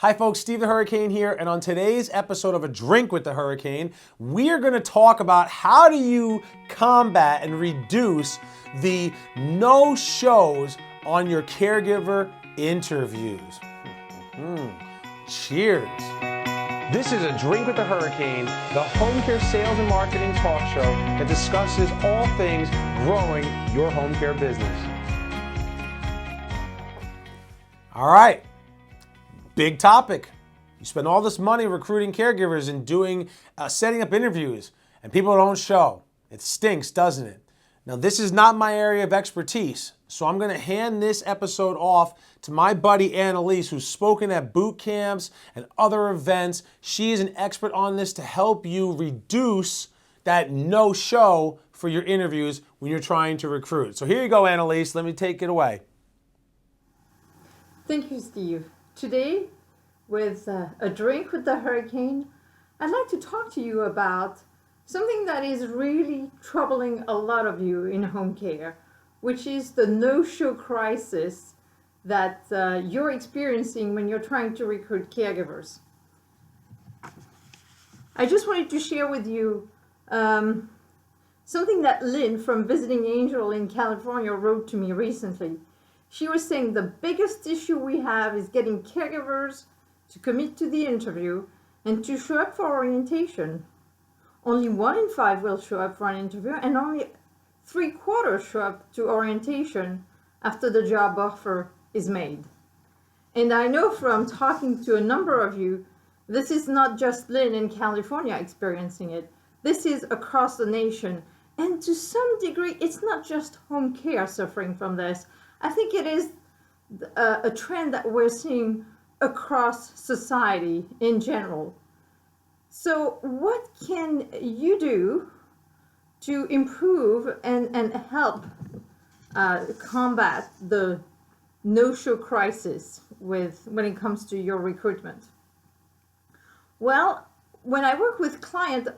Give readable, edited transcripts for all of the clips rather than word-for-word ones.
Hi folks, Steve the Hurricane here, and on today's episode of A Drink with the Hurricane, we are going to talk about how do you combat and reduce the no-shows on your caregiver interviews. Cheers. This is A Drink with the Hurricane, the home care sales and marketing talk show that discusses all things growing your home care business. All right. Big topic. You spend all this money recruiting caregivers and doing setting up interviews, and people don't show. It stinks, doesn't it? Now, this is not my area of expertise, so I'm going to hand this episode off to my buddy Annalise, who's spoken at boot camps and other events. She is an expert on this to help you reduce that no-show for your interviews when you're trying to recruit. So here you go, Annalise. Let me take it away. Thank you, Steve. Today, with A Drink with the Hurricane, I'd like to talk to you about something that is really troubling a lot of you in home care, which is the no-show crisis that you're experiencing when you're trying to recruit caregivers. I just wanted to share with you something that Lynn from Visiting Angel in California wrote to me recently. She was saying the biggest issue we have is getting caregivers to commit to the interview and to show up for orientation. Only 1 in 5 will show up for an interview, and only 3/4 show up to orientation after the job offer is made. And I know from talking to a number of you, this is not just Lynn in California experiencing it. This is across the nation. And to some degree, it's not just home care suffering from this. I think it is a trend that we're seeing across society in general. So what can you do to improve and help combat the no-show crisis when it comes to your recruitment? Well, when I work with clients,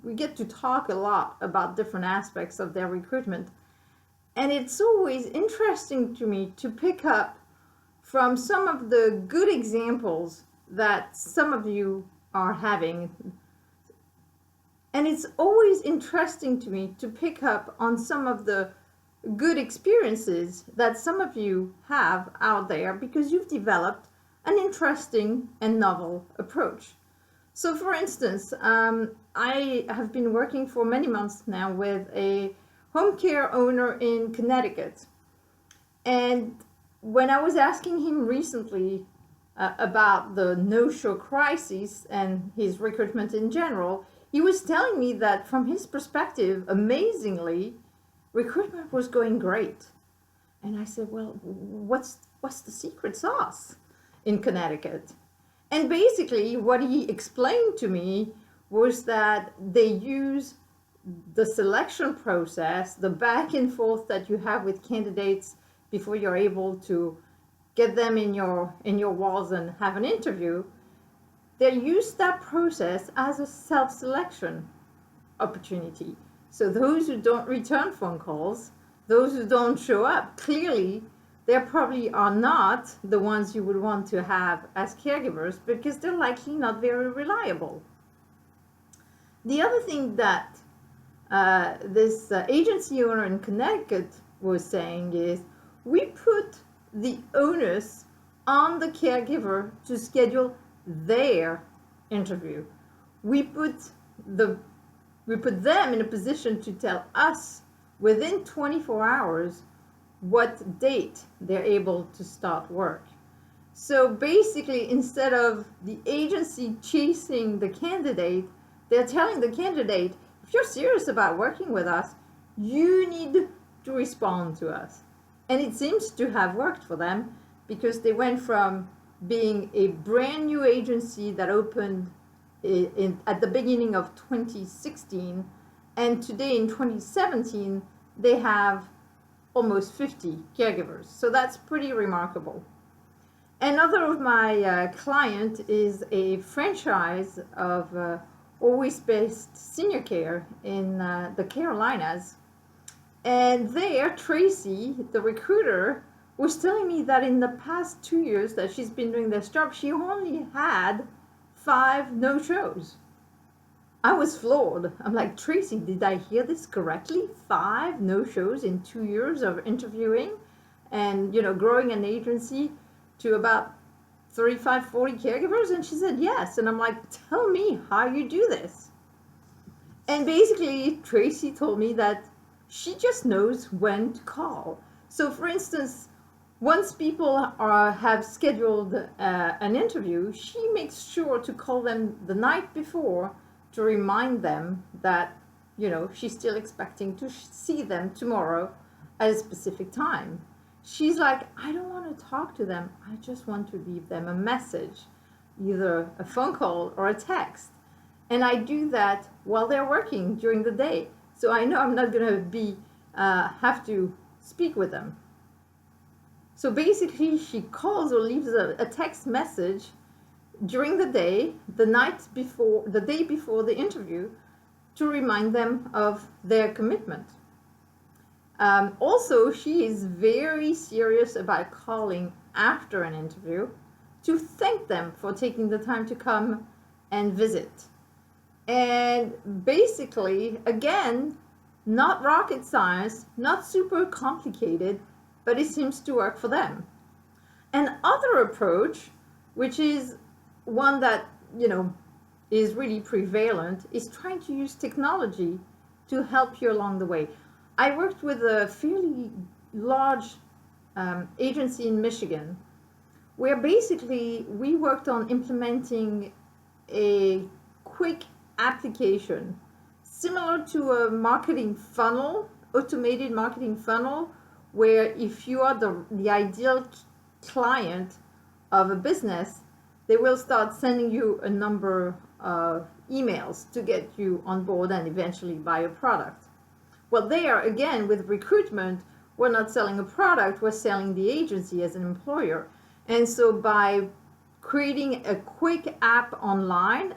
we get to talk a lot about different aspects of their recruitment. And it's always interesting to me to pick up from some of the good examples that some of you are having. And it's always interesting to me to pick up on some of the good experiences that some of you have out there because you've developed an interesting and novel approach. So for instance, I have been working for many months now with a home care owner in Connecticut. And when I was asking him recently about the no-show crisis and his recruitment in general, he was telling me that from his perspective, amazingly, recruitment was going great. And I said, well, what's the secret sauce in Connecticut? And basically what he explained to me was that they use the selection process, the back and forth that you have with candidates before you're able to get them in your walls and have an interview. They use that process as a self-selection opportunity. So those who don't return phone calls, those who don't show up, clearly they probably are not the ones you would want to have as caregivers because they're likely not very reliable. The other thing that this agency owner in Connecticut was saying is we put the onus on the caregiver to schedule their interview. We put them in a position to tell us within 24 hours what date they're able to start work. So basically, instead of the agency chasing the candidate, they're telling the candidate, if you're serious about working with us, you need to respond to us. And it seems to have worked for them because they went from being a brand new agency that opened at the beginning of 2016, and today in 2017, they have almost 50 caregivers. So that's pretty remarkable. Another of my client is a franchise of Always-based senior care in the Carolinas. And there, Tracy, the recruiter, was telling me that in the past 2 years that she's been doing this job, she only had 5 no-shows. I was floored. I'm like, Tracy, did I hear this correctly? 5 no-shows in 2 years of interviewing and, growing an agency to about 35, 40 caregivers? And she said, yes. And I'm like, tell me how you do this. And basically, Tracy told me that she just knows when to call. So for instance, once people have scheduled an interview, she makes sure to call them the night before to remind them that, she's still expecting to see them tomorrow at a specific time. She's like, I don't want to talk to them. I just want to leave them a message, either a phone call or a text. And I do that while they're working during the day. So I know I'm not going to have to speak with them. So basically, she calls or leaves a text message during the day, the day before the interview, to remind them of their commitment. Also, she is very serious about calling after an interview to thank them for taking the time to come and visit. And basically, again, not rocket science, not super complicated, but it seems to work for them. Another approach, which is one that, is really prevalent, is trying to use technology to help you along the way. I worked with a fairly large agency in Michigan, where basically we worked on implementing a quick application similar to a marketing funnel, automated marketing funnel, where if you are the ideal client of a business, they will start sending you a number of emails to get you on board and eventually buy a product. Well, there, again, with recruitment, we're not selling a product, we're selling the agency as an employer. And so by creating a quick app online,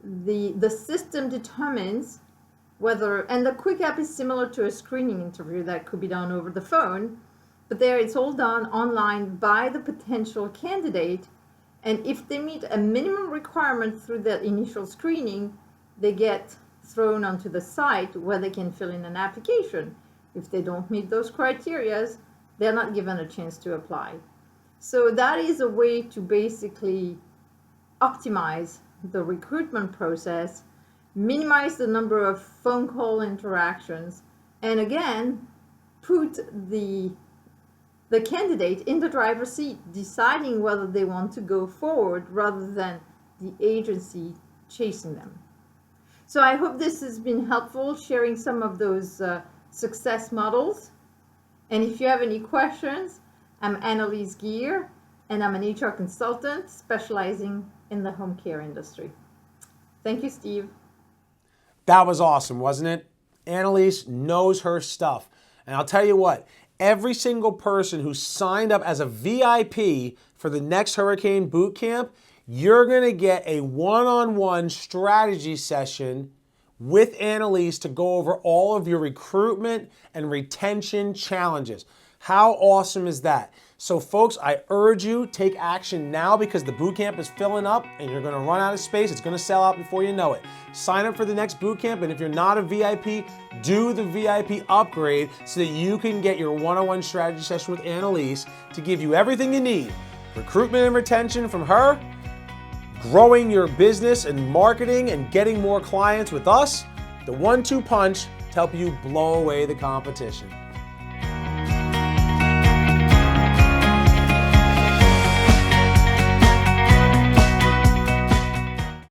the system determines whether, and the quick app is similar to a screening interview that could be done over the phone, but there it's all done online by the potential candidate. And if they meet a minimum requirement through that initial screening, they get thrown onto the site where they can fill in an application. If they don't meet those criteria, they're not given a chance to apply. So that is a way to basically optimize the recruitment process, minimize the number of phone call interactions, and again, put the candidate in the driver's seat, deciding whether they want to go forward rather than the agency chasing them. So I hope this has been helpful, sharing some of those success models. And if you have any questions, I'm Annalise Geer, and I'm an HR consultant specializing in the home care industry. Thank you, Steve. That was awesome, wasn't it? Annalise knows her stuff. And I'll tell you what, every single person who signed up as a VIP for the next Hurricane Boot Camp, you're going to get a one-on-one strategy session with Annalise to go over all of your recruitment and retention challenges. How awesome is that? So folks, I urge you, take action now because the boot camp is filling up and you're going to run out of space. It's going to sell out before you know it. Sign up for the next boot camp, and if you're not a VIP, do the VIP upgrade so that you can get your one-on-one strategy session with Annalise to give you everything you need. Recruitment and retention from her, growing your business and marketing and getting more clients with us, the 1-2 punch to help you blow away the competition.